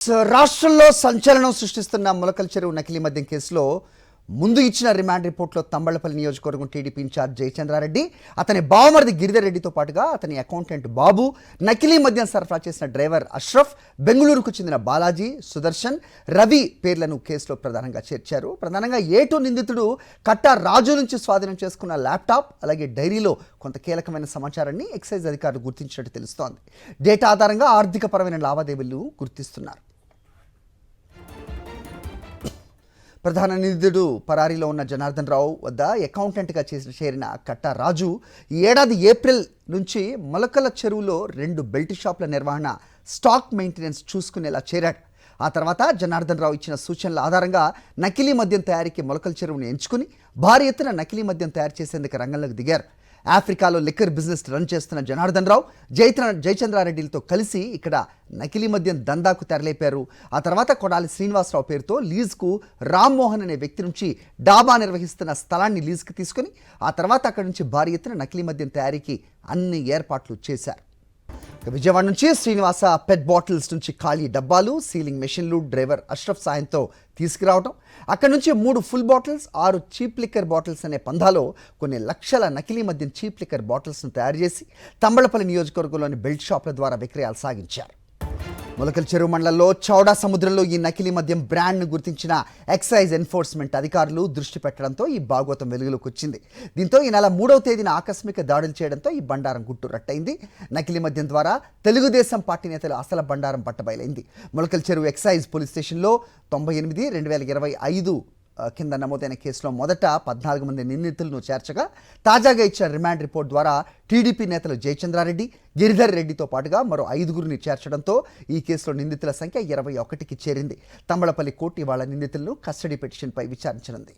రాష్ట్రంలో సంచలనం సృష్టిస్తున్న మొలకల చెరువు నకిలీ మద్యం కేసులో ముందు ఇచ్చిన రిమాండ్ రిపోర్ట్లో తంబళ్లపల్లి నియోజకవర్గం టీడీపీ ఇన్ఛార్జ్ జయచంద్రారెడ్డి, అతని బావమరిది గిరిధర్ రెడ్డితో పాటుగా అతని అకౌంటెంట్ బాబు, నకిలీ మద్యం సరఫరా చేసిన డ్రైవర్ అష్రఫ్, బెంగళూరుకు చెందిన బాలాజీ, సుదర్శన్, రవి పేర్లను కేసులో ప్రధానంగా చేర్చారు. ప్రధానంగా ఏటు నిందితుడు కట్టా రాజు నుంచి స్వాధీనం చేసుకున్న ల్యాప్టాప్, అలాగే డైరీలో కొంత కీలకమైన సమాచారాన్ని ఎక్సైజ్ అధికారులు గుర్తించినట్టు తెలుస్తోంది. డేటా ఆధారంగా ఆర్థికపరమైన లావాదేవీలు గుర్తిస్తున్నారు. ప్రధాన నిందితుడు పరారీలో ఉన్న జనార్దన్ రావు వద్ద అకౌంటెంట్గా చేరిన కట్టా రాజు ఈ ఏడాది ఏప్రిల్ నుంచి మొలకల చెరువులో 2 బెల్ట్ షాపుల నిర్వహణ, స్టాక్ మెయింటెనెన్స్ చూసుకునేలా చేరాడు. ఆ తర్వాత జనార్దన్ రావు ఇచ్చిన సూచనల ఆధారంగా నకిలీ మద్యం తయారీకి మొలకల చెరువును ఎంచుకుని భారీ ఎత్తున నకిలీ మద్యం తయారు చేసేందుకు రంగంలోకి దిగారు. ఆఫ్రికాలో లిక్కర్ బిజినెస్ రన్ చేస్తున్న జనార్దన్ రావు జయచంద్రారెడ్డిలతో కలిసి ఇక్కడ నకిలీ మద్యం దందాకు తెరలేపారు. ఆ తర్వాత కొడాలి శ్రీనివాసరావు పేరుతో లీజుకు రామ్మోహన్ అనే వ్యక్తి నుంచి డాబా నిర్వహిస్తున్న స్థలాన్ని లీజుకు తీసుకుని ఆ తర్వాత అక్కడి నుంచి భారీ ఎత్తున నకిలీ మద్యం తయారీకి అన్ని ఏర్పాట్లు చేశారు. విజయవాడ నుంచి శ్రీనివాస పెట్ బాటిల్స్ నుంచి ఖాళీ డబ్బాలు, సీలింగ్ మెషిన్లు డ్రైవర్ అష్రఫ్ సాయంతో తీసుకురావడం, అక్కడి నుంచి 3 full bottles, 6 cheap liquor bottles అనే పందాలో కొన్ని లక్షల నకిలీ మద్యం చీప్ లిక్కర్ బాటిల్స్ను తయారు చేసి తంబళ్లపల్లి నియోజకవర్గంలోని బెల్ట్ షాపుల ద్వారా విక్రయాలు సాగించారు. మొలకల చెరువు మండలంలో చౌడా సముద్రంలో ఈ నకిలీ మద్యం బ్రాండ్ను గుర్తించిన ఎక్సైజ్ ఎన్ఫోర్స్మెంట్ అధికారులు దృష్టి పెట్టడంతో ఈ భాగోతం వెలుగులోకి వచ్చింది. దీంతో ఈ నెల 3వ తేదీన ఆకస్మిక దాడులు చేయడంతో ఈ బండారం గుట్టు రట్టయింది. నకిలీ మద్యం ద్వారా తెలుగుదేశం పార్టీ నేతలు అసలు బండారం బట్టబయలైంది. మొలకల చెరువు ఎక్సైజ్ పోలీస్ స్టేషన్లో 98/2025 కింద నమోదైన కేసులో మొదట 14 మంది నిందితులను చేర్చగా, తాజాగా ఇచ్చిన రిమాండ్ రిపోర్ట్ ద్వారా టీడీపీ నేతలు జయచంద్రారెడ్డి, గిరిధర్ రెడ్డితో పాటుగా మరో 5గురిని చేర్చడంతో ఈ కేసులో నిందితుల సంఖ్య 21కి చేరింది. తంబళ్లపల్లి కోర్టు ఇవాళ నిందితులను కస్టడీ పిటిషన్పై విచారించనుంది.